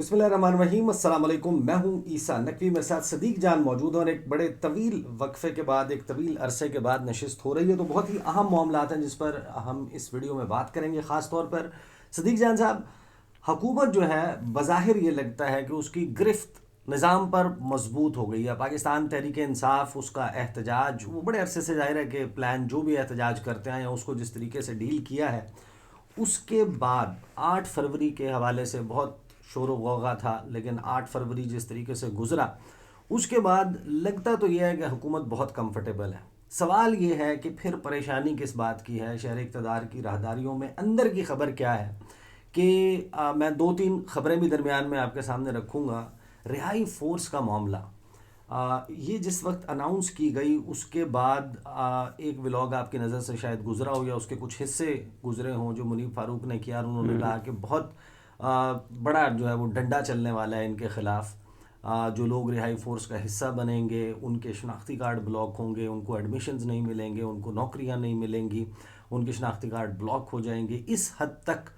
بسم اللہ الرحمن الرحیم، السلام علیکم۔ میں ہوں عیسیٰ نقوی، میرے ساتھ صدیق جان موجود ہیں اور ایک بڑے طویل وقفے کے بعد، ایک طویل عرصے کے بعد نشست ہو رہی ہے، تو بہت ہی اہم معاملات ہیں جس پر ہم اس ویڈیو میں بات کریں گے۔ خاص طور پر صدیق جان صاحب، حکومت جو ہے بظاہر یہ لگتا ہے کہ اس کی گرفت نظام پر مضبوط ہو گئی ہے۔ پاکستان تحریک انصاف، اس کا احتجاج، وہ بڑے عرصے سے ظاہر ہے کہ پلان جو بھی احتجاج کرتے ہیں یا اس کو جس طریقے سے ڈیل کیا ہے، اس کے بعد 8 فروری کے حوالے سے بہت شور و غوغا تھا، لیکن 8 فروری جس طریقے سے گزرا اس کے بعد لگتا تو یہ ہے کہ حکومت بہت کمفرٹیبل ہے۔ سوال یہ ہے کہ پھر پریشانی کس بات کی ہے؟ شہر اقتدار کی راہداریوں میں اندر کی خبر کیا ہے کہ میں 2-3 خبریں بھی درمیان میں آپ کے سامنے رکھوں گا۔ رہائی فورس کا معاملہ، یہ جس وقت اناؤنس کی گئی اس کے بعد ایک ولاگ آپ کی نظر سے شاید گزرا ہو یا اس کے کچھ حصے گزرے ہوں جو منیب فاروق نے کیا، اور انہوں نے کہا کہ بہت بڑا جو ہے وہ ڈنڈا چلنے والا ہے ان کے خلاف۔ جو لوگ رہائی فورس کا حصہ بنیں گے ان کے شناختی کارڈ بلاک ہوں گے، ان کو ایڈمیشنز نہیں ملیں گے، ان کو نوکریاں نہیں ملیں گی، ان کے شناختی کارڈ بلاک ہو جائیں گے۔ اس حد تک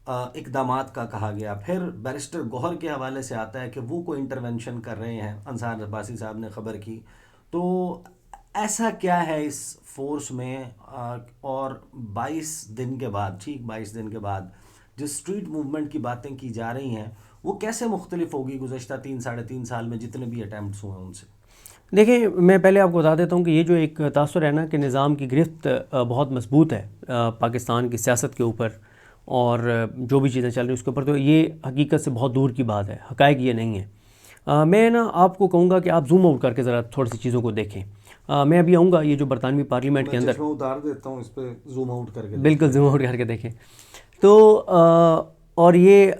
اقدامات کا کہا گیا۔ پھر بیرسٹر گوہر کے حوالے سے آتا ہے کہ وہ کوئی انٹرونشن کر رہے ہیں، انصار عباسی صاحب نے خبر کی۔ تو ایسا کیا ہے اس فورس میں؟ اور 22 دن کے بعد، ٹھیک 22 دن کے بعد جس اسٹریٹ موومنٹ کی باتیں کی جا رہی ہیں وہ کیسے مختلف ہوگی گزشتہ 3-3.5 سال میں جتنے بھی اٹیمپٹس ہوئے ہیں ان سے؟ دیکھیں، میں پہلے آپ کو بتا دیتا ہوں کہ یہ جو ایک تاثر ہے نا کہ نظام کی گرفت بہت مضبوط ہے پاکستان کی سیاست کے اوپر اور جو بھی چیزیں چل رہی ہیں اس کے اوپر، تو یہ حقیقت سے بہت دور کی بات ہے، حقائق یہ نہیں ہے۔ میں نا آپ کو کہوں گا کہ آپ زوم آؤٹ کر کے ذرا تھوڑی سی چیزوں کو دیکھیں۔ میں ابھی آؤں گا یہ جو برطانوی پارلیمنٹ کے اندر، میں اتار دیتا ہوں اس پہ زوم آؤٹ کر کے، بالکل زوم آؤٹ کر کے دیکھیں تو اور یہ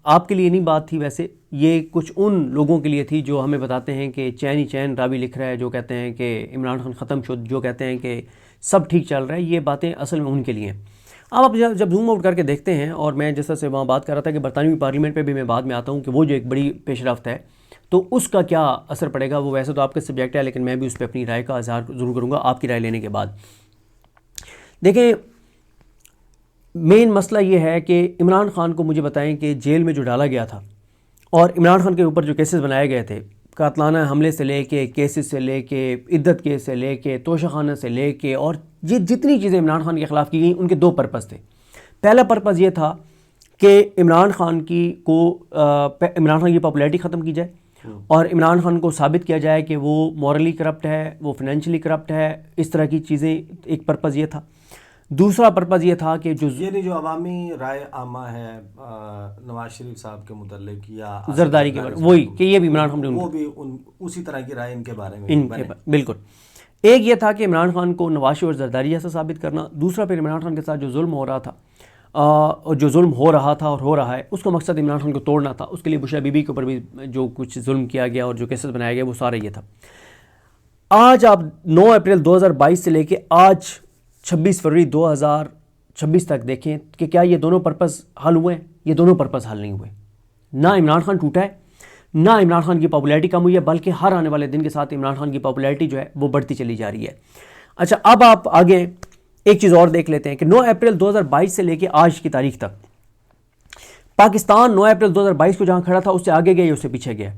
آپ کے لیے نہیں بات تھی، ویسے یہ کچھ ان لوگوں کے لیے تھی جو ہمیں بتاتے ہیں کہ چین ہی چین راوی لکھ رہا ہے، جو کہتے ہیں کہ عمران خان ختم شد، جو کہتے ہیں کہ سب ٹھیک چل رہا ہے۔ یہ باتیں اصل میں ان کے لیے ہیں۔ اب آپ جب زوم آؤٹ کر کے دیکھتے ہیں، اور میں جیسا سے وہاں بات کر رہا تھا کہ برطانوی پارلیمنٹ پہ بھی میں بعد میں آتا ہوں کہ وہ جو ایک بڑی پیش رفت ہے تو اس کا کیا اثر پڑے گا، وہ ویسے تو آپ کے سبجیکٹ ہے لیکن میں بھی اس پہ اپنی رائے کا اظہار ضرور کروں گا آپ کی رائے لینے کے بعد۔ دیکھیں، مین مسئلہ یہ ہے کہ عمران خان کو مجھے بتائیں کہ جیل میں جو ڈالا گیا تھا اور عمران خان کے اوپر جو کیسز بنائے گئے تھے، قاتلانہ حملے سے لے کے، کیسز سے لے کے، عدت کیس سے لے کے، توشہ خانہ سے لے کے، اور یہ جتنی چیزیں عمران خان کے خلاف کی گئیں ان کے 2 پرپس تھے۔ پہلا پرپس یہ تھا کہ عمران خان کی پاپولیرٹی ختم کی جائے اور عمران خان کو ثابت کیا جائے کہ وہ مورلی کرپٹ ہے، وہ فائنینشلی کرپٹ ہے، اس طرح کی چیزیں۔ ایک پرپس یہ تھا۔ دوسرا پرپس یہ تھا کہ جو عوامی رائے عامہ ہے نواز شریف صاحب کے متعلق یا زرداری کے بارے، وہی کہ یہ بھی عمران خان وہ بھی اسی طرح کی رائے ان کے بارے میں بالکل۔ ایک یہ تھا کہ عمران خان کو نواز شریف اور زرداری جیسا ثابت کرنا۔ دوسرا پھر عمران خان کے ساتھ جو ظلم ہو رہا تھا اور جو ظلم ہو رہا تھا اور ہو رہا ہے، اس کا مقصد عمران خان کو توڑنا تھا۔ اس کے لیے بشرا بی بی کے اوپر بھی جو کچھ ظلم کیا گیا اور جو کیسز بنایا گیا وہ سارا یہ تھا۔ آج آپ 9 اپریل 2022 سے لے کے آج 26 فروری 2026 تک دیکھیں کہ کیا یہ دونوں پرپس حل ہوئے ہیں؟ یہ دونوں پرپس حل نہیں ہوئے۔ نہ عمران خان ٹوٹا ہے، نہ عمران خان کی پاپولیرٹی کم ہوئی ہے، بلکہ ہر آنے والے دن کے ساتھ عمران خان کی پاپولیرٹی جو ہے وہ بڑھتی چلی جا رہی ہے۔ اچھا، اب آپ آگے ایک چیز اور دیکھ لیتے ہیں کہ 9 اپریل 2022 سے لے کے آج کی تاریخ تک پاکستان 9 اپریل 2022 کو جہاں کھڑا تھا اس سے آگے گیا یا اس سے پیچھے گیا؟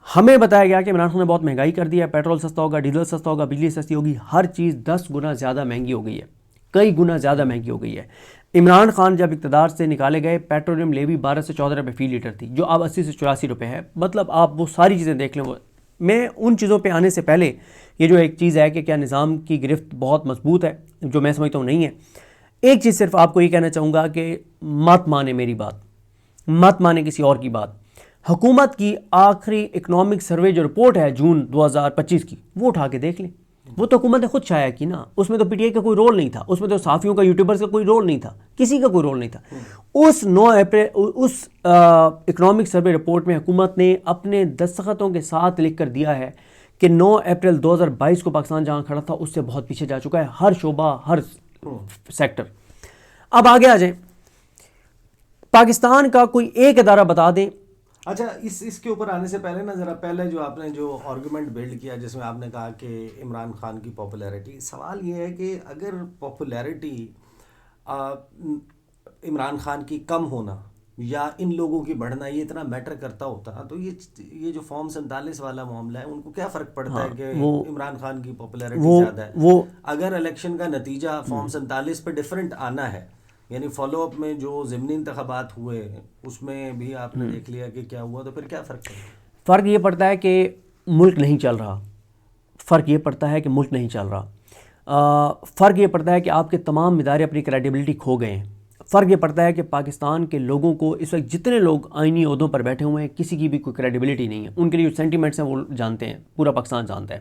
ہمیں بتایا گیا کہ عمران خان نے بہت مہنگائی کر دی ہے، پیٹرول سستا ہوگا، ڈیزل سستا ہوگا، بجلی سستی ہوگی، ہر چیز 10 گنا زیادہ مہنگی ہو گئی ہے، کئی گنا زیادہ مہنگی ہو گئی ہے۔ عمران خان جب اقتدار سے نکالے گئے، پیٹرولیم لیوی 12 سے 14 روپے فی لیٹر تھی، جو اب 80 سے 84 روپے ہے۔ مطلب آپ وہ ساری چیزیں دیکھ لیں۔ میں ان چیزوں پہ آنے سے پہلے یہ جو ایک چیز ہے کہ کیا نظام کی گرفت بہت مضبوط ہے، جو میں سمجھتا ہوں نہیں ہے، ایک چیز صرف آپ کو یہ کہنا چاہوں گا کہ مت مانے میری بات، مت مانے کسی اور کی بات۔ حکومت کی آخری اکنامک سروے جو رپورٹ ہے جون 2025 کی، وہ اٹھا کے دیکھ لیں۔ وہ تو حکومت نے خود شائع کی نا، اس میں تو پی ٹی آئی کا کوئی رول نہیں تھا، اس میں تو صحافیوں کا، یوٹیوبرز کا کوئی رول نہیں تھا، کسی کا کوئی رول نہیں تھا۔ اس 9 اپریل اس اکنامک سروے رپورٹ میں حکومت نے اپنے دستخطوں کے ساتھ لکھ کر دیا ہے کہ 9 اپریل 2022 کو پاکستان جہاں کھڑا تھا اس سے بہت پیچھے جا چکا ہے، ہر شعبہ، ہر سیکٹر۔ اب آگے آ جائیں، پاکستان کا کوئی ایک ادارہ بتا دیں۔ اچھا، اس کے اوپر آنے سے پہلے نا ذرا پہلے جو آپ نے جو آرگومنٹ بلڈ کیا جس میں آپ نے کہا کہ عمران خان کی پاپولیرٹی، سوال یہ ہے کہ اگر پاپولیرٹی عمران خان کی کم ہونا یا ان لوگوں کی بڑھنا یہ اتنا میٹر کرتا ہوتا تو یہ جو فارم 47 والا معاملہ ہے ان کو کیا فرق پڑتا ہے کہ عمران خان کی پاپولیرٹی زیادہ ہے؟ اگر الیکشن کا نتیجہ فارم 47 پہ ڈفرینٹ آنا ہے، یعنی فالو اپ میں جو ضمنی انتخابات ہوئے اس میں بھی آپ نے دیکھ لیا کہ کیا ہوا، تو پھر کیا فرق پڑتا ہے؟ فرق یہ پڑتا ہے کہ ملک نہیں چل رہا، فرق یہ پڑتا ہے کہ ملک نہیں چل رہا، فرق یہ پڑتا ہے کہ آپ کے تمام ادارے اپنی کریڈیبلٹی کھو گئے ہیں، فرق یہ پڑتا ہے کہ پاکستان کے لوگوں کو اس وقت جتنے لوگ آئینی عہدوں پر بیٹھے ہوئے ہیں کسی کی بھی کوئی کریڈیبلٹی نہیں ہے، ان کے لیے جو سینٹیمنٹس ہیں وہ جانتے ہیں، پورا پاکستان جانتا ہے۔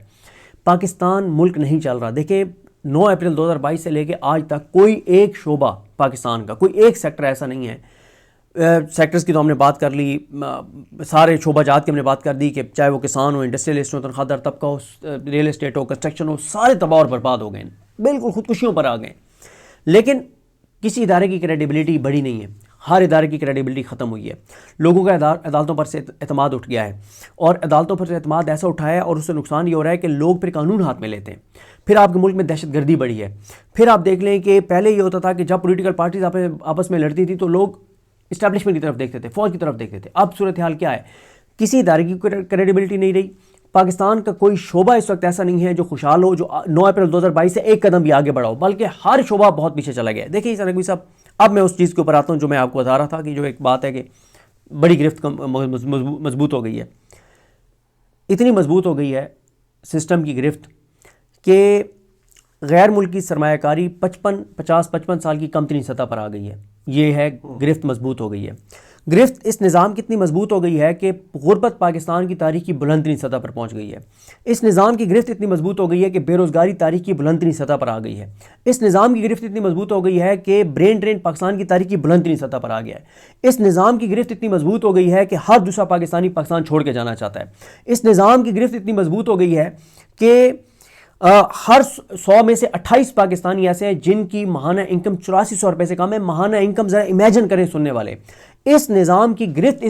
پاکستان ملک نہیں چل رہا۔ دیکھیں 9 اپریل 2022 سے لے کے آج تک کوئی ایک شعبہ پاکستان کا، کوئی ایک سیکٹر ایسا نہیں ہے، سیکٹرز کی تو ہم نے بات کر لی، سارے شعبہ جات کی ہم نے بات کر دی کہ چاہے وہ کسان ہو، انڈسٹریلسٹ ہو، تنخواہ دار طبقہ ہو، ریئل اسٹیٹ ہو، کنسٹرکشن ہو، سارے تباہ اور برباد ہو گئے ہیں، بالکل خودکشیوں پر آ گئے، لیکن کسی ادارے کی کریڈیبلٹی بڑی نہیں ہے، ہر ادارے کی کریڈیبلٹی ختم ہوئی ہے، لوگوں کا عدالتوں پر سے اعتماد اٹھ گیا ہے، اور عدالتوں پر سے اعتماد ایسا اٹھا ہے اور اس سے نقصان یہ ہو رہا ہے کہ لوگ پھر قانون ہاتھ میں لیتے ہیں، پھر آپ کے ملک میں دہشت گردی بڑھی ہے، پھر آپ دیکھ لیں کہ پہلے یہ ہوتا تھا کہ جب پولیٹیکل پارٹیز آپس میں لڑتی تھی تو لوگ اسٹیبلشمنٹ کی طرف دیکھتے تھے، فوج کی طرف دیکھتے تھے، اب صورتحال کیا ہے؟ کسی ادارے کی کریڈیبلٹی نہیں رہی، پاکستان کا کوئی شعبہ اس وقت ایسا نہیں ہے جو خوشحال ہو، جو 9 اپریل 2022 سے ایک قدم بھی آگے بڑھا ہو، بلکہ ہر شعبہ بہت پیچھے چلا گیا ہے۔ دیکھیں سر نقوی صاحب، اب میں اس چیز کے اوپر آتا ہوں جو میں آپ کو بتا رہا تھا کہ جو ایک بات ہے کہ بڑی گرفت مضبوط ہو گئی ہے، اتنی مضبوط ہو گئی ہے سسٹم کی گرفت کہ غیر ملکی سرمایہ کاری 55 سال کی کم ترین سطح پر آ گئی ہے، یہ ہے گرفت مضبوط ہو گئی ہے۔ گرفت اس نظام کی اتنی مضبوط ہو گئی ہے کہ غربت پاکستان کی تاریخ کی بلند ترین سطح پر پہنچ گئی ہے۔ اس نظام کی گرفت اتنی مضبوط ہو گئی ہے کہ بے روزگاری تاریخ کی بلند ترین سطح پر آ گئی ہے۔ اس نظام کی گرفت اتنی مضبوط ہو گئی ہے کہ برین ڈرین پاکستان کی تاریخ کی بلند ترین سطح پر آ گیا ہے۔ اس نظام کی گرفت اتنی مضبوط ہو گئی ہے کہ ہر دوسرا پاکستانی پاکستان چھوڑ کے جانا چاہتا ہے۔ اس نظام کی گرفت اتنی مضبوط ہو گئی ہے کہ ہر 100 میں سے 28 پاکستانی ایسے ہیں جن کی ماہانہ انکم 8400 روپے سے کم ہے۔ ماہانہ انکم ذرا امیجن کریں سننے والے، اس نظام کی گرفت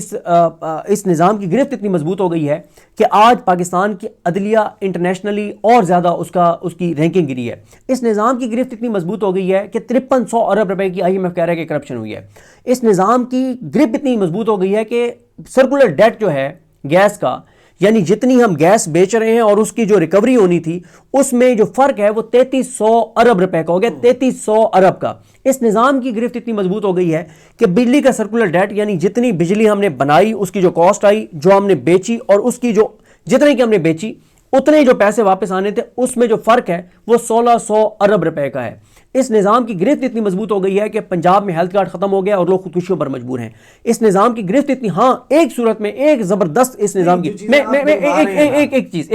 اتنی مضبوط ہو گئی ہے کہ آج پاکستان کی عدلیہ انٹرنیشنلی اور زیادہ اس کی رینکنگ گری ہے۔ اس نظام کی گرفت اتنی مضبوط ہو گئی ہے کہ 5300 ارب روپے کی IMF کہہ رہا ہے کہ کرپشن ہوئی ہے۔ اس نظام کی گرفت اتنی مضبوط ہو گئی ہے کہ سرکولر ڈیٹ جو ہے گیس کا، یعنی جتنی ہم گیس بیچ رہے ہیں اور اس کی جو ریکوری ہونی تھی اس میں جو فرق ہے وہ 3300 ارب روپے کا ہو گیا، 3300 ارب کا۔ اس نظام کی گرفت اتنی مضبوط ہو گئی ہے کہ بجلی کا سرکولر ڈیٹ، یعنی جتنی بجلی ہم نے بنائی اس کی جو کاسٹ آئی، جو ہم نے بیچی اور اس کی جو جتنے کی ہم نے بیچی اتنے جو پیسے واپس آنے تھے اس میں جو فرق ہے وہ 1600 ارب روپے کا ہے۔ اس نظام کی گرفت اتنی مضبوط ہو گئی ہے کہ پنجاب میں ہیلتھ کارڈ ختم ہو گیا اور لوگ خودکشیوں پر مجبور ہیں۔ اس نظام کی گرفت اتنی، ہاں ایک صورت میں ایک زبردست اس نظام کی، ایک چیز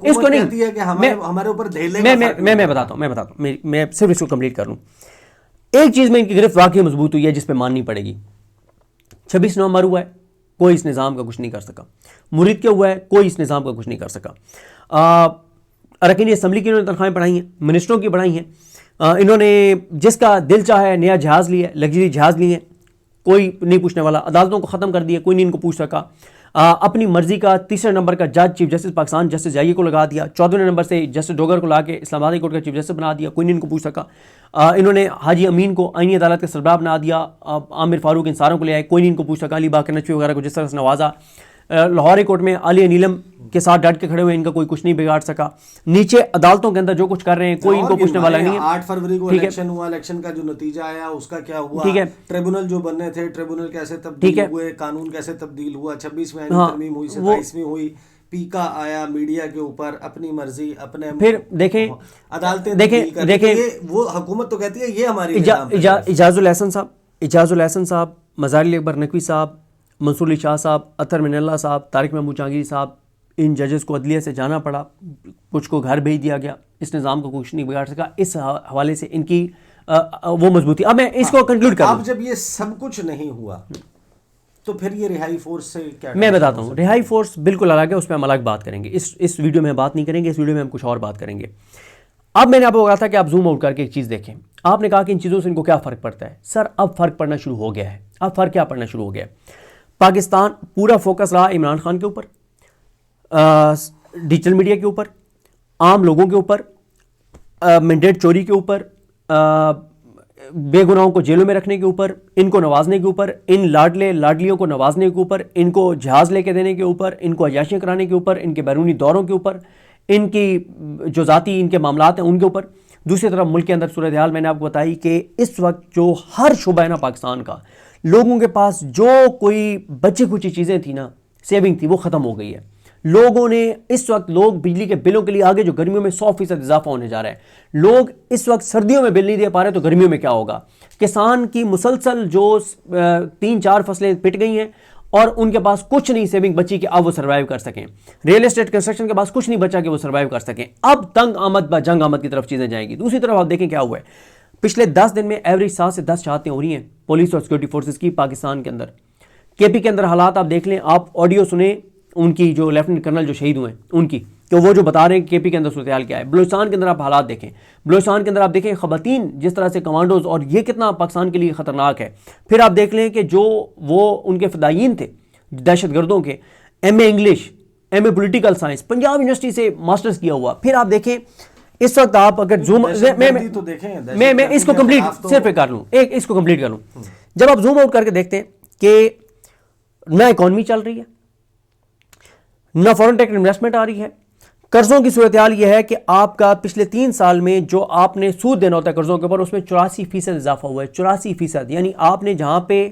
اس کو نہیں، میں بتاتا ہوں، میں صرف اس کو کمپلیٹ کر لوں۔ ایک چیز میں ان کی گرفت واقعی مضبوط ہوئی ہے جس پہ ماننی پڑے گی، 26 نومبر ہوا ہے، کوئی اس نظام کا کچھ نہیں کر سکا۔ مرید کیا ہوا ہے، کوئی اس نظام کا کچھ نہیں کر سکا۔ اراکین اسمبلی کی انہوں نے تنخواہیں بڑھائی ہیں، منسٹروں کی بڑھائی ہیں، انہوں نے جس کا دل چاہا ہے نیا جہاز لیا ہے، لگژری جہاز لیے ہیں، کوئی نہیں پوچھنے والا، عدالتوں کو ختم کر دیا، کوئی نہیں ان کو پوچھ سکا، اپنی مرضی کا 3رے نمبر کا جج چیف جسٹس پاکستان جسٹس جائیے کو لگا دیا، 14ویں نمبر سے جسٹس ڈوگر کو لا کے اسلام آباد کورٹ کا چیف جسٹس بنا دیا، کوئی نہیں ان کو پوچھ سکا۔ انہوں نے حاجی امین کو آئینی عدالت کا سربراہ بنا دیا، عامر فاروق ان ساروں کو لے آئے، کوئی نہیں ان کو پوچھ سکا، علی باقر نقوی وغیرہ کو جس طرح سے نوازا، لاہور کورٹ میں علی نیلم کے ساتھ ڈٹ کے کھڑے ہوئے، ان کا کوئی کچھ نہیں بگاڑ سکا۔ نیچے عدالتوں کے اندر جو کچھ کر رہے ہیں کوئی ان کو پوچھنے والا نہیں ہے۔ 8 فروری کو الیکشن ہوا، الیکشن کا جو نتیجہ آیا اس کا کیا ہوا، ٹریبونل جو بننے تھے ٹریبونل کیسے تبدیل ہوئے، قانون کیسے تبدیل ہوا، 26 میں ترمیم ہوئی، 27 میں ہوئی، پیکا آیا میڈیا کے اوپر، اپنی مرضی اپنے، پھر دیکھیں عدالتیں دیکھیں، وہ حکومت تو کہتی ہے یہ ہماری۔ اجاز الحسن صاحب، مظاہر علی اکبر نقوی صاحب، منصور علی شاہ صاحب، اطہر من اللہ صاحب، طارق محمود جہانگیری صاحب، ان ججز کو عدلیہ سے جانا پڑا، کچھ کو گھر بھیج دیا گیا، اس نظام کو کچھ نہیں بگاڑ سکا۔ اس حوالے سے ان کی وہ مضبوطی۔ اب میں اس کو کنکلوڈ کروں، اب جب یہ سب کچھ نہیں ہوا تو پھر یہ رہائی فورس سے کیا؟ میں بتاتا ہوں، رہائی فورس بالکل الگ ہے، اس پہ ہم الگ بات کریں گے، اس ویڈیو میں بات نہیں کریں گے، اس ویڈیو میں ہم کچھ اور بات کریں گے۔ اب میں نے آپ کو کہا تھا کہ آپ زوم آؤٹ کر کے ایک چیز دیکھیں، آپ نے کہا کہ ان چیزوں سے ان کو کیا فرق پڑتا ہے۔ سر اب فرق پڑنا شروع ہو گیا ہے۔ اب فرق کیا پڑنا شروع ہو گیا ہے؟ پاکستان پورا فوکس رہا عمران خان کے اوپر، ڈیجیٹل میڈیا کے اوپر، عام لوگوں کے اوپر، مینڈیٹ چوری کے اوپر، بے گناہوں کو جیلوں میں رکھنے کے اوپر، ان کو نوازنے کے اوپر، ان لاڈلے لاڈلیوں کو نوازنے کے اوپر، ان کو جہاز لے کے دینے کے اوپر، ان کو عیاشیاں کرانے کے اوپر، ان کے بیرونی دوروں کے اوپر، ان کی جو ذاتی ان کے معاملات ہیں ان کے اوپر. دوسری طرف ملک کے اندر صورتحال میں نے آپ کو بتائی کہ اس وقت جو ہر شعبہ ہے نا پاکستان کا، لوگوں کے پاس جو کوئی بچی کچی چیزیں تھیں نا، سیونگ تھی، وہ ختم ہو گئی ہے. لوگوں نے اس وقت لوگ بجلی کے بلوں کے لیے آگے جو گرمیوں میں 100% اضافہ ہونے جا رہا ہے، لوگ اس وقت سردیوں میں بل نہیں دے پا رہے تو گرمیوں میں کیا ہوگا. کسان کی مسلسل جو 3-4 فصلیں پٹ گئی ہیں اور ان کے پاس کچھ نہیں سیونگ بچی کہ اب وہ سروائیو کر سکیں. ریل اسٹیٹ کنسٹرکشن کے پاس کچھ نہیں بچا کہ وہ سروائیو کر سکیں. اب تنگ آمد با جنگ آمد کی طرف چیزیں جائیں گی. دوسری طرف آپ دیکھیں کیا ہوا ہے، پچھلے 10 دن میں ایوریج 7 سے 10 شہادتیں ہو رہی ہیں پولیس اور سیکورٹی فورسز کی پاکستان کے اندر. کے پی کے اندر حالات آپ دیکھ لیں، آپ آڈیو سنیں ان کی جو لیفٹنٹ کرنل جو شہید ہوئے ہیں ان کی، کہ وہ جو بتا رہے ہیں کہ کے پی کے اندر صورتحال کیا ہے. بلوچستان کے اندر آپ حالات دیکھیں، بلوچستان کے اندر آپ دیکھیں خواتین جس طرح سے کمانڈوز، اور یہ کتنا پاکستان کے لیے خطرناک ہے. پھر آپ دیکھ لیں کہ جو وہ ان کے فدائیین تھے دہشت گردوں کے، M A English, M A political science, Punjab university سے ماسٹرز کیا ہوا. پھر آپ دیکھیں اس وقت آپ اگر زوم میں اس کو کمپلیٹ صرف کر لوں، اس کو کمپلیٹ کر لوں. جب آپ زوم آؤٹ کر کے دیکھتے ہیں کہ نہ اکانومی چل رہی ہے، نہ فورن ڈائریکٹ انویسٹمنٹ آ رہی ہے. قرضوں کی صورتحال یہ ہے کہ آپ کا پچھلے 3 سال میں جو آپ نے سود دینا ہوتا ہے قرضوں کے اوپر، اس میں 84% اضافہ ہوا ہے. 84%، یعنی آپ نے جہاں پہ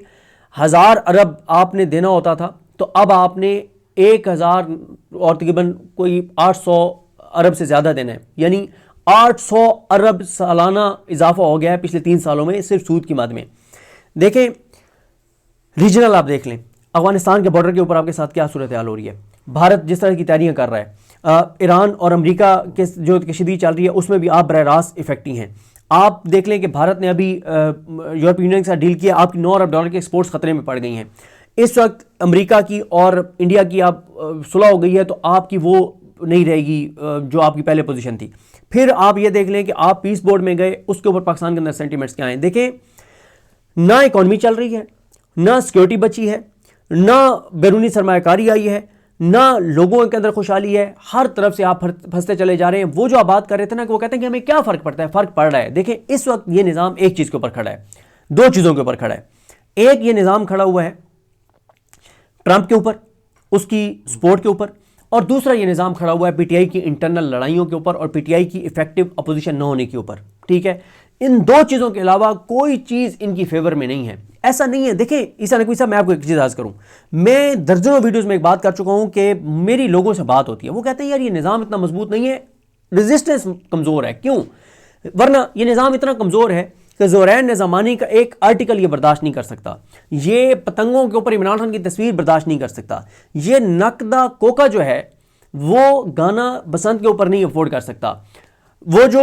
1000 ارب آپ نے دینا ہوتا تھا تو اب آپ نے 1000 اور تقریباً کوئی 800 ارب سے زیادہ دینا ہے. یعنی 800 ارب سالانہ اضافہ ہو گیا ہے پچھلے 3 سالوں میں صرف سود کی مد میں. دیکھیں ریجنل آپ دیکھ لیں، افغانستان کے بارڈر کے اوپر آپ کے ساتھ کیا صورتحال ہو رہی ہے. بھارت جس طرح کی تیاریاں کر رہا ہے، ایران اور امریکہ کے جو کشیدگی چل رہی ہے اس میں بھی آپ براہ راست افیکٹی ہیں. آپ دیکھ لیں کہ بھارت نے ابھی یورپی یونین کے ساتھ ڈیل کیا، آپ کی 9 ارب ڈالر کے ایکسپورٹس خطرے میں پڑ گئی ہیں. اس وقت امریکہ کی اور انڈیا کی آپ صلح ہو گئی ہے تو آپ کی وہ نہیں رہے گی جو آپ کی پہلے پوزیشن تھی. پھر آپ یہ دیکھ لیں کہ آپ پیس بورڈ میں گئے، اس کے اوپر پاکستان کے اندر سینٹیمنٹس کیا ہیں. دیکھیں نہ اکانومی چل رہی ہے، نہ سیکیورٹی بچی ہے، نہ بیرونی سرمایہ کاری آئی ہے، نہ لوگوں کے اندر خوشحالی ہے. ہر طرف سے آپ پھنستے چلے جا رہے ہیں. وہ جو آپ بات کر رہے تھے نا کہ وہ کہتے ہیں کہ ہمیں کیا فرق پڑتا ہے، فرق پڑ رہا ہے. دیکھیں اس وقت یہ نظام ایک چیز کے اوپر کھڑا ہے، 2 چیزوں کے اوپر کھڑا ہے. ایک یہ نظام کھڑا ہوا ہے ٹرمپ کے اوپر، اس کی سپورٹ کے اوپر، اور دوسرا یہ نظام کھڑا ہوا ہے پی ٹی آئی کی انٹرنل لڑائیوں کے اوپر اور پی ٹی آئی کی افیکٹو اپوزیشن نہ ہونے کے اوپر. ٹھیک ہے، ان 2 چیزوں کے علاوہ کوئی چیز ان کی فیور میں نہیں ہے. ایسا نہیں ہے. دیکھیں عیسیٰ نقوی صاحب، میں آپ کو ایک چیز عرض کروں، میں درجنوں ویڈیوز میں ایک بات کر چکا ہوں کہ میری لوگوں سے بات ہوتی ہے، وہ کہتے ہیں یار یہ نظام اتنا مضبوط نہیں ہے، ریزسٹنس کمزور ہے. کیوں؟ ورنہ یہ نظام اتنا کمزور ہے کہ زورین نظامانی کا ایک آرٹیکل یہ برداشت نہیں کر سکتا، یہ پتنگوں کے اوپر عمران خان کی تصویر برداشت نہیں کر سکتا، یہ نقدہ کوکا جو ہے وہ گانا بسنت کے اوپر نہیں افورڈ کر سکتا، وہ جو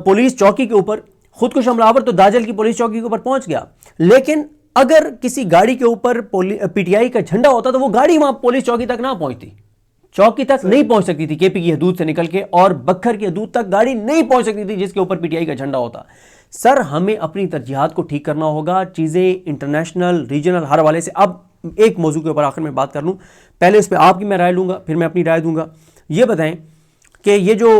پولیس چوکی کے اوپر خودکش حملہ آور تو داجل کی پولیس چوکی کے اوپر پہنچ گیا. لیکن اگر کسی گاڑی کے اوپر پی ٹی آئی کا جھنڈا ہوتا تو وہ گاڑی وہاں پولیس چوکی تک نہ پہنچتی، چوکی تک نہیں پہنچ سکتی تھی کے پی کی حدود سے نکل کے، اور بکھر کی حدود تک گاڑی نہیں پہنچ سکتی تھی جس کے اوپر پی ٹی آئی کا جھنڈا ہوتا. سر ہمیں اپنی ترجیحات کو ٹھیک کرنا ہوگا، چیزیں انٹرنیشنل ریجنل ہر حوالے سے. اب ایک موضوع کے اوپر آخر میں بات کر لوں، پہلے اس پہ آپ کی میں رائے لوں گا، پھر میں اپنی رائے دوں گا. یہ بتائیں کہ یہ جو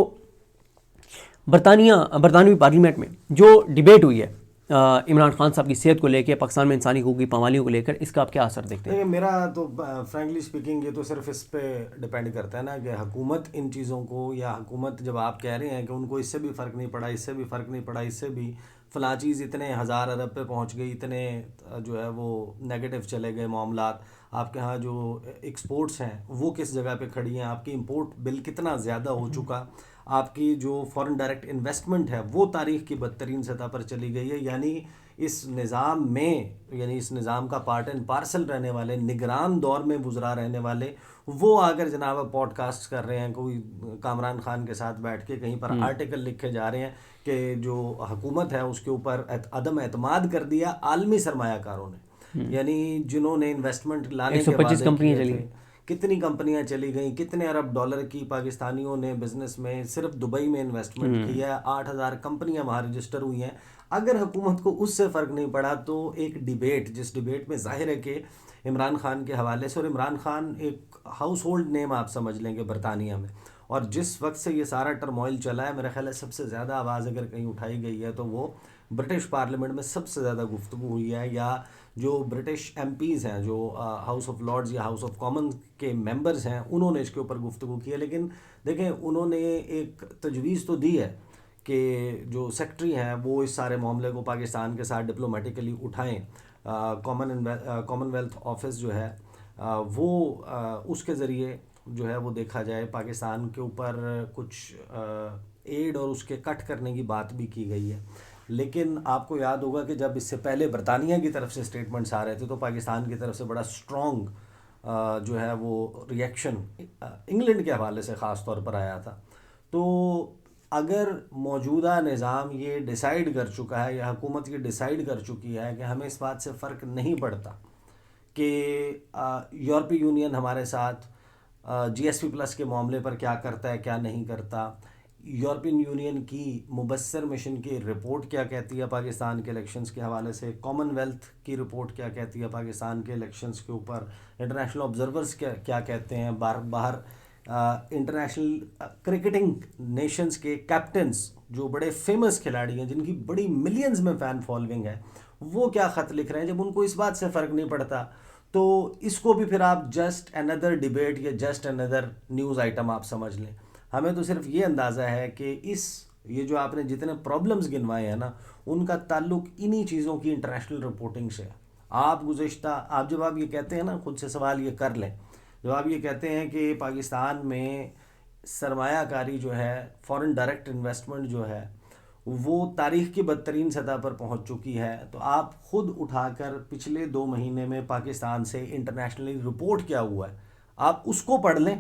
برطانوی پارلیمنٹ میں جو ڈیبیٹ ہوئی ہے عمران خان صاحب کی صحت کو لے کے، پاکستان میں انسانی حقوق کی پامالیوں کو لے کر، اس کا آپ کیا اثر دیکھتے ہیں؟ میرا تو فرینکلی اسپیکنگ یہ تو صرف اس پہ ڈپینڈ کرتا ہے نا کہ حکومت ان چیزوں کو، یا حکومت جب آپ کہہ رہے ہیں کہ ان کو اس سے بھی فرق نہیں پڑا، اس سے بھی فرق نہیں پڑا، اس سے بھی فلاں چیز اتنے 1000 ارب پہ پہنچ گئی، اتنے جو ہے وہ نیگیٹو چلے گئے معاملات. آپ کے ہاں جو ایکسپورٹس ہیں وہ کس جگہ پہ کھڑی ہیں، آپ کی امپورٹ بل کتنا زیادہ ہو چکا، آپ کی جو فورن ڈائریکٹ انویسٹمنٹ ہے وہ تاریخ کی بدترین سطح پر چلی گئی ہے. یعنی اس نظام میں، یعنی اس نظام کا پارٹ اینڈ پارسل رہنے والے، نگران دور میں گزرا رہنے والے، وہ اگر جناب پوڈ کاسٹ کر رہے ہیں، کوئی کامران خان کے ساتھ بیٹھ کے کہیں پر آرٹیکل لکھے جا رہے ہیں کہ جو حکومت ہے اس کے اوپر عدم اعتماد کر دیا عالمی سرمایہ کاروں نے، یعنی جنہوں نے انویسٹمنٹ لانے کے بعد کتنی کمپنیاں چلی گئیں، کتنے ارب ڈالر کی پاکستانیوں نے بزنس میں صرف دبئی میں انویسٹمنٹ کی ہے، 8000 کمپنیاں وہاں رجسٹر ہوئی ہیں. اگر حکومت کو اس سے فرق نہیں پڑا تو ایک ڈیبیٹ، جس ڈیبیٹ میں ظاہر ہے کہ عمران خان کے حوالے سے، اور عمران خان ایک ہاؤس ہولڈ نیم آپ سمجھ لیں گے برطانیہ میں، اور جس وقت سے یہ سارا ٹرموائل چلا ہے میرا خیال ہے سب سے زیادہ آواز اگر کہیں اٹھائی گئی ہے تو وہ برٹش پارلیمنٹ میں سب سے زیادہ گفتگو ہوئی ہے، یا جو برٹش ایم پیز ہیں جو ہاؤس آف لارڈز یا ہاؤس آف کامن کے ممبرز ہیں انہوں نے اس کے اوپر گفتگو کی ہے. لیکن دیکھیں انہوں نے ایک تجویز تو دی ہے کہ جو سیکٹری ہیں وہ اس سارے معاملے کو پاکستان کے ساتھ ڈپلومیٹیکلی اٹھائیں. کامن ویلتھ آفس جو ہے وہ اس کے ذریعے جو ہے وہ دیکھا جائے پاکستان کے اوپر کچھ ایڈ اور اس کے کٹ کرنے کی بات بھی کی گئی ہے. لیکن آپ کو یاد ہوگا کہ جب اس سے پہلے برطانیہ کی طرف سے اسٹیٹمنٹس آ رہے تھے تو پاکستان کی طرف سے بڑا اسٹرانگ جو ہے وہ ریئیکشن انگلینڈ کے حوالے سے خاص طور پر آیا تھا. تو اگر موجودہ نظام یہ ڈیسائیڈ کر چکا ہے یا حکومت یہ ڈیسائیڈ کر چکی ہے کہ ہمیں اس بات سے فرق نہیں پڑتا کہ یورپی یونین ہمارے ساتھ جی ایس پی پلس کے معاملے پر کیا کرتا ہے کیا نہیں کرتا، یورپین یونین کی مبصر مشن کی رپورٹ کیا کہتی ہے پاکستان کے الیکشنز کے حوالے سے، کامن ویلتھ کی رپورٹ کیا کہتی ہے پاکستان کے الیکشنز کے اوپر، انٹرنیشنل آبزرورز کیا کہتے ہیں، باہر انٹرنیشنل کرکٹنگ نیشنز کے کیپٹنز جو بڑے فیمس کھلاڑی ہیں جن کی بڑی ملینز میں فین فالوئنگ ہے وہ کیا خط لکھ رہے ہیں. جب ان کو اس بات سے فرق نہیں پڑتا تو اس کو بھی پھر آپ جسٹ اندر ڈیبیٹ یا جسٹ اندر نیوز آئٹم آپ سمجھ لیں. ہمیں تو صرف یہ اندازہ ہے کہ یہ جو آپ نے جتنے پرابلمز گنوائے ہیں نا ان کا تعلق انہی چیزوں کی انٹرنیشنل رپورٹنگ سے ہے. آپ جب آپ یہ کہتے ہیں نا خود سے سوال یہ کر لیں، جب آپ یہ کہتے ہیں کہ پاکستان میں سرمایہ کاری جو ہے فورن ڈائریکٹ انویسٹمنٹ جو ہے وہ تاریخ کی بدترین سطح پر پہنچ چکی ہے، تو آپ خود اٹھا کر پچھلے 2 مہینے میں پاکستان سے انٹرنیشنلی رپورٹ کیا ہوا ہے آپ اس کو پڑھ لیں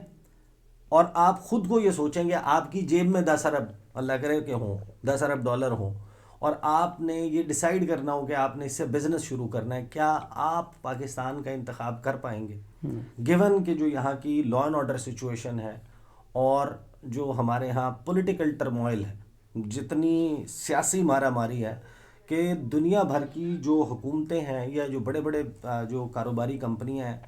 اور آپ خود کو یہ سوچیں گے آپ کی جیب میں 10 ارب اللہ کرے کہ ہوں 10 ارب ڈالر ہوں اور آپ نے یہ ڈیسائیڈ کرنا ہو کہ آپ نے اس سے بزنس شروع کرنا ہے، کیا آپ پاکستان کا انتخاب کر پائیں گے گیون کہ جو یہاں کی لا اینڈ آرڈر سچویشن ہے اور جو ہمارے ہاں پولیٹیکل ٹرموائل ہے، جتنی سیاسی مارا ماری ہے کہ دنیا بھر کی جو حکومتیں ہیں یا جو بڑے بڑے جو کاروباری کمپنیاں ہیں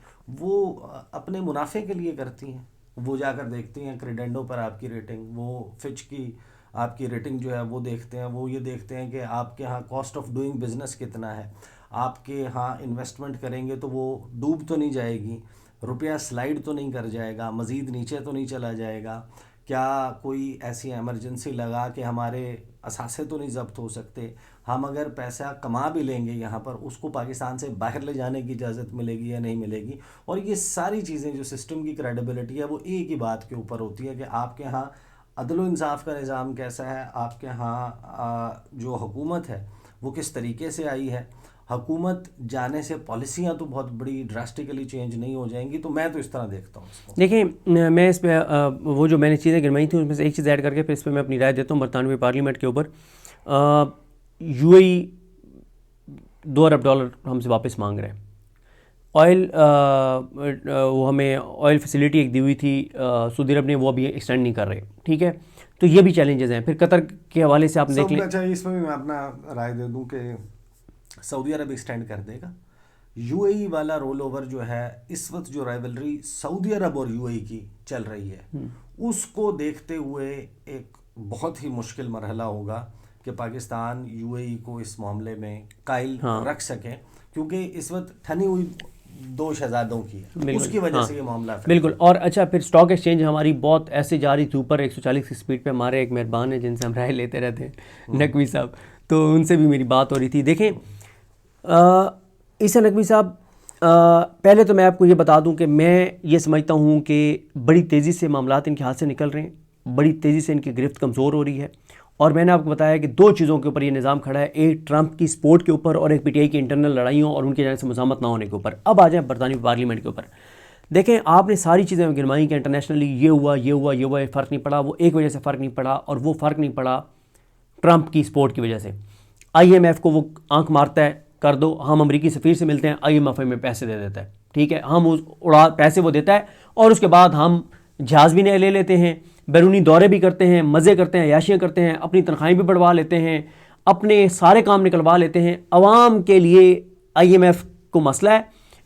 وہ اپنے منافع کے لیے کرتی ہیں. وہ جا کر دیکھتی ہیں کریڈینڈو پر آپ کی ریٹنگ، وہ فچ کی آپ کی ریٹنگ جو ہے وہ دیکھتے ہیں، وہ یہ دیکھتے ہیں کہ آپ کے ہاں کاسٹ آف ڈوئنگ بزنس کتنا ہے، آپ کے ہاں انویسٹمنٹ کریں گے تو وہ ڈوب تو نہیں جائے گی، روپیہ سلائیڈ تو نہیں کر جائے گا، مزید نیچے تو نہیں چلا جائے گا، کیا کوئی ایسی ایمرجنسی لگا کہ ہمارے اثاثے تو نہیں ضبط ہو سکتے، ہم اگر پیسہ کما بھی لیں گے یہاں پر اس کو پاکستان سے باہر لے جانے کی اجازت ملے گی یا نہیں ملے گی. اور یہ ساری چیزیں جو سسٹم کی کریڈیبلٹی ہے وہ ایک ہی بات کے اوپر ہوتی ہے کہ آپ کے ہاں عدل و انصاف کا نظام کیسا ہے، آپ کے ہاں جو حکومت ہے وہ کس طریقے سے آئی ہے. حکومت جانے سے پالیسیاں تو بہت بڑی ڈراسٹیکلی چینج نہیں ہو جائیں گی، تو میں تو اس طرح دیکھتا ہوں اس کو. دیکھیں میں اس پہ وہ جو میں نے چیزیں گنوائی تھیں اس میں سے ایک چیز ایڈ کر کے پھر اس پہ میں اپنی رائے دیتا ہوں. برطانوی پارلیمنٹ کے اوپر یو اے ای $2 ارب ہم سے واپس مانگ رہے ہیں. آئل وہ ہمیں آئل فیسیلیٹی ایک دی ہوئی تھی سعودی عرب نے، وہ ابھی ایکسٹینڈ نہیں کر رہے، ٹھیک ہے. تو یہ بھی چیلنجز ہیں. پھر قطر کے حوالے سے آپ دیکھ لیں. اچھا اس میں بھی میں اپنا رائے دے دوں کہ سعودی عرب ایکسٹینڈ کر دے گا. یو اے ای والا رول اوور جو ہے اس وقت جو رائیولری سعودی عرب اور یو اے ای کی چل رہی ہے اس کو دیکھتے ہوئے ایک بہت ہی مشکل مرحلہ ہوگا کہ پاکستان یو اے ای کو اس معاملے میں قائل رکھ سکے، کیونکہ اس وقت ٹھنی ہوئی 2 شہزادوں کی ہے، اس کی وجہ سے یہ معاملہ بالکل. اور اچھا پھر اسٹاک ایکسچینج ہماری بہت ایسے جا رہی تھی اوپر 140 کی سپیڈ پہ. ہمارے ایک مہربان ہیں جن سے ہم رائے لیتے رہتے ہیں، نقوی صاحب، تو ان سے بھی میری بات ہو رہی تھی. دیکھیں عیسیٰ نقوی صاحب، پہلے تو میں آپ کو یہ بتا دوں کہ میں یہ سمجھتا ہوں کہ بڑی تیزی سے معاملات ان کے ہاتھ سے نکل رہے ہیں، بڑی تیزی سے ان کی گرفت کمزور ہو رہی ہے. اور میں نے آپ کو بتایا کہ 2 چیزوں کے اوپر یہ نظام کھڑا ہے، ایک ٹرمپ کی سپورٹ کے اوپر اور ایک پی ٹی آئی کی انٹرنل لڑائیوں اور ان کی جانب سے مزاحمت نہ ہونے کے اوپر. اب آ جائیں برطانوی پارلیمنٹ کے اوپر. دیکھیں آپ نے ساری چیزیں گنوائیں کہ انٹرنیشنلی یہ ہوا فرق نہیں پڑا، وہ ایک وجہ سے فرق نہیں پڑا اور وہ فرق نہیں پڑا ٹرمپ کی سپورٹ کی وجہ سے. آئی ایم ایف کو وہ آنکھ مارتا ہے کر دو، ہم امریکی سفیر سے ملتے ہیں، آئی ایم ایف میں پیسے دے دیتا ہے، ٹھیک ہے، ہم پیسے وہ دیتا ہے اور اس کے بعد ہم جہاز بھی نئے لے لیتے ہیں، بیرونی دورے بھی کرتے ہیں، مزے کرتے ہیں، عیاشیاں کرتے ہیں، اپنی تنخواہیں بھی بڑھوا لیتے ہیں، اپنے سارے کام نکلوا لیتے ہیں. عوام کے لیے آئی ایم ایف کو مسئلہ ہے،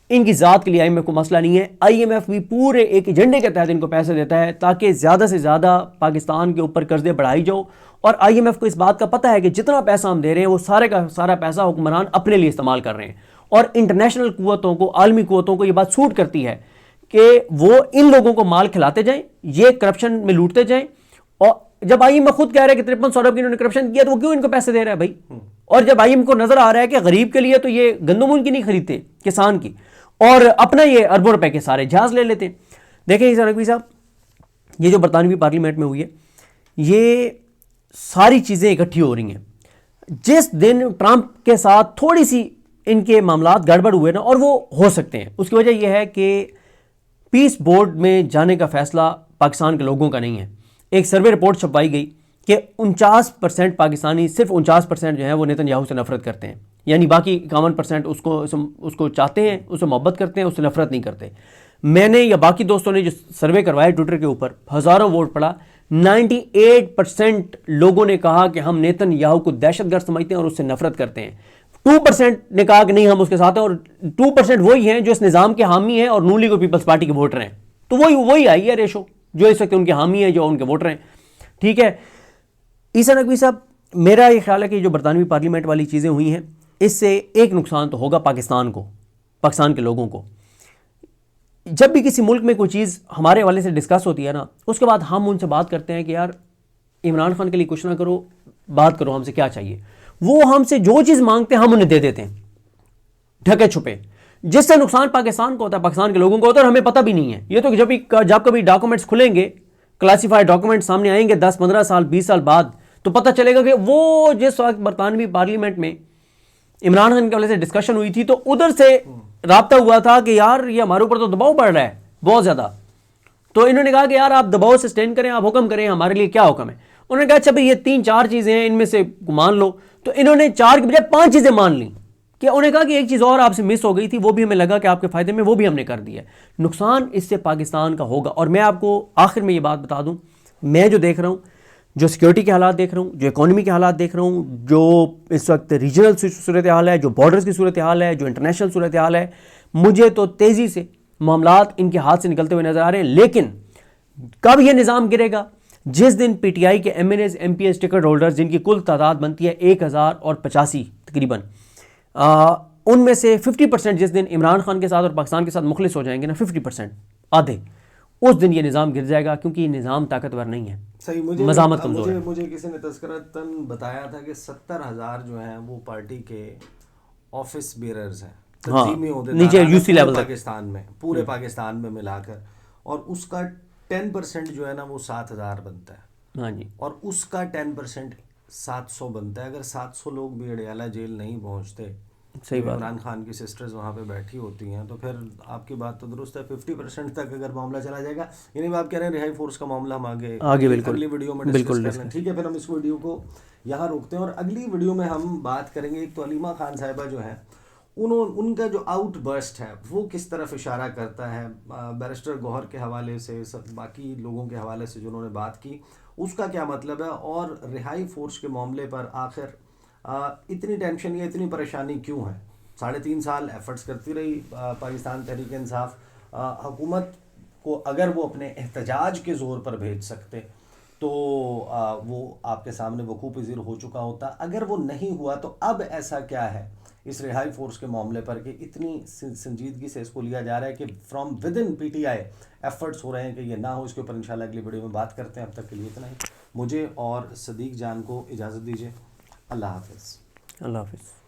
ان کی ذات کے لیے آئی ایم ایف کو مسئلہ نہیں ہے. آئی ایم ایف بھی پورے ایک ایجنڈے کے تحت ان کو پیسے دیتا ہے تاکہ زیادہ سے زیادہ پاکستان کے اوپر قرضے بڑھائی جاؤ اور IMF کو اس بات کا پتہ ہے کہ جتنا پیسہ ہم دے رہے ہیں وہ سارے کا سارا پیسہ حکمران اپنے لیے استعمال کر رہے ہیں، اور انٹرنیشنل قوتوں کو، عالمی قوتوں کو یہ بات سوٹ کرتی ہے کہ وہ ان لوگوں کو مال کھلاتے جائیں، یہ کرپشن میں لوٹتے جائیں. اور جب IMF خود کہہ رہا ہے کہ 5300 ارب کی انہوں نے کرپشن کیا، تو وہ کیوں ان کو پیسے دے رہا ہے بھائی؟ اور جب IMF کو نظر آ رہا ہے کہ غریب کے لیے تو یہ گندم ان کی نہیں خریدتے، کسان کی، اور اپنا یہ اربوں روپے کے سارے جہاز لے لیتے ہیں. دیکھیں عیسیٰ نقوی صاحب، یہ جو برطانوی پارلیمنٹ میں ہوئی ہے، یہ ساری چیزیں اکٹھی ہو رہی ہیں. جس دن ٹرمپ کے ساتھ تھوڑی سی ان کے معاملات گڑبڑ ہوئے نا، اور وہ ہو سکتے ہیں، اس کی وجہ یہ ہے کہ پیس بورڈ میں جانے کا فیصلہ پاکستان کے لوگوں کا نہیں ہے. ایک سروے رپورٹ چھپائی گئی کہ 49% پاکستانی، صرف 49% جو ہیں وہ نیتن یاہو سے نفرت کرتے ہیں، یعنی باقی 51% اس کو چاہتے ہیں، اس سے محبت کرتے ہیں، اس سے نفرت نہیں کرتے. میں نے یا باقی دوستوں نے جو سروے کروایا ٹویٹر کے اوپر، ہزاروں ووٹ پڑا، 98% لوگوں نے کہا کہ ہم نیتن یاہو کو دہشت گرد سمجھتے ہیں اور اس سے نفرت کرتے ہیں. 2% نے کہا کہ نہیں ہم اس کے ساتھ ہیں، اور 2% وہی ہیں جو اس نظام کے حامی ہیں اور نون لیگ اور پیپلز پارٹی کے ووٹر ہیں. تو وہی آئی ہے ریشو جو اس وقت ان کے حامی ہیں، جو ان کے ووٹر ہیں. ٹھیک ہے عیسیٰ نقوی صاحب، میرا یہ خیال ہے کہ جو برطانوی پارلیمنٹ والی چیزیں ہوئی ہیں، اس سے ایک نقصان تو ہوگا پاکستان کو، پاکستان کے لوگوں کو. جب بھی کسی ملک میں کوئی چیز ہمارے حوالے سے ڈسکس ہوتی ہے نا، اس کے بعد ہم ان سے بات کرتے ہیں کہ یار عمران خان کے لیے کچھ نہ کرو، بات کرو ہم سے کیا چاہیے. وہ ہم سے جو چیز مانگتے ہیں ہم انہیں دے دیتے ہیں ڈھکے چھپے، جس سے نقصان پاکستان کو ہوتا ہے، پاکستان کے لوگوں کو ہوتا ہے، اور ہمیں پتہ بھی نہیں ہے. یہ تو جب کبھی ڈاکومنٹس کھلیں گے، کلاسیفائڈ ڈاکومنٹ سامنے آئیں گے 10-15 سال 20 سال بعد، تو پتہ چلے گا کہ وہ جس وقت برطانوی پارلیمنٹ میں عمران خان کے حوالے سے ڈسکشن ہوئی تھی، تو ادھر سے رابطہ ہوا تھا کہ یار یہ ہمارے اوپر تو دباؤ پڑ رہا ہے بہت زیادہ. تو انہوں نے کہا کہ یار آپ دباؤ سے سٹینڈ کریں، آپ حکم کریں، ہمارے لیے کیا حکم ہے. انہوں نے کہا اچھا بھئی یہ 3-4 چیزیں ہیں، ان میں سے مان لو. تو انہوں نے 4 کے بجائے 5 چیزیں مان لیں. کہ انہوں نے کہا کہ ایک چیز اور آپ سے مس ہو گئی تھی، وہ بھی ہمیں لگا کہ آپ کے فائدے میں، وہ بھی ہم نے کر دیا ہے. نقصان اس سے پاکستان کا ہوگا. اور میں آپ کو آخر میں یہ بات بتا دوں، میں جو دیکھ رہا ہوں، جو سیکیورٹی کے حالات دیکھ رہا ہوں، جو اکانومی کے حالات دیکھ رہا ہوں، جو اس وقت ریجنل صورتحال ہے، جو بارڈرز کی صورتحال ہے، جو انٹرنیشنل صورتحال ہے، مجھے تو تیزی سے معاملات ان کے ہاتھ سے نکلتے ہوئے نظر آ رہے ہیں. لیکن کب یہ نظام گرے گا؟ جس دن PTI کے MNAs MPs ٹکٹ ہولڈرز، جن کی کل تعداد بنتی ہے 1085 تقریباً، ان میں سے 50% جس دن عمران خان کے ساتھ اور پاکستان کے ساتھ مخلص ہو جائیں گے نا، 50% آدھے، اس دن یہ نظام گر جائے گا، کیونکہ یہ نظام طاقتور نہیں ہے. صحیح. مزاحمت کمزور ہے. مجھے کسی نے تذکرتاً بتایا تھا کہ 70,000 جو ہیں وہ پارٹی کے آفس بیررز ہیں، تنظیمی نیچے UC لیول پاکستان میں، پورے پاکستان میں ملا کر، اور اس کا 10% جو ہے نا وہ 7,000 بنتا ہے. ہاں جی. اور اس کا 10% 700 بنتا ہے. اگر 700 لوگ بھی اڈیالہ جیل نہیں پہنچتے، صحیح بات، عمران خان کی سسٹرز وہاں پہ بیٹھی ہوتی ہیں، تو پھر آپ کی بات تو درست ہے. 50% تک اگر معاملہ چلا جائے گا، یعنی آپ کہہ رہے ہیں رہائی فورس کا معاملہ ہم آگے اگلی ویڈیو میں ڈسکس کر لیں. ٹھیک ہے، پھر ہم اس ویڈیو کو یہاں روکتے ہیں، اور اگلی ویڈیو میں ہم بات کریں گے. ایک تو علیمہ خان صاحبہ جو ہیں، ان کا جو آؤٹ برسٹ ہے وہ کس طرف اشارہ کرتا ہے، بیرسٹر گوہر کے حوالے سے، باقی لوگوں کے حوالے سے جو انہوں نے بات کی، اس کا کیا مطلب ہے، اور رہائی فورس کے معاملے پر آخر اتنی ٹینشن یا اتنی پریشانی کیوں ہے. 3.5 سال ایفرٹس کرتی رہی پاکستان تحریک انصاف. حکومت کو اگر وہ اپنے احتجاج کے زور پر بھیج سکتے تو وہ آپ کے سامنے وقوع پذیر ہو چکا ہوتا. اگر وہ نہیں ہوا تو اب ایسا کیا ہے اس رہائی فورس کے معاملے پر کہ اتنی سنجیدگی سے اس کو لیا جا رہا ہے کہ from within PTI efforts ہو رہے ہیں کہ یہ نہ ہو. اس کے اوپر انشاءاللہ اگلی ویڈیو میں بات کرتے ہیں. اب تک کے لیے اتنا ہی. مجھے اور صدیق جان کو اجازت دیجیے. اللہ حافظ. اللہ حافظ.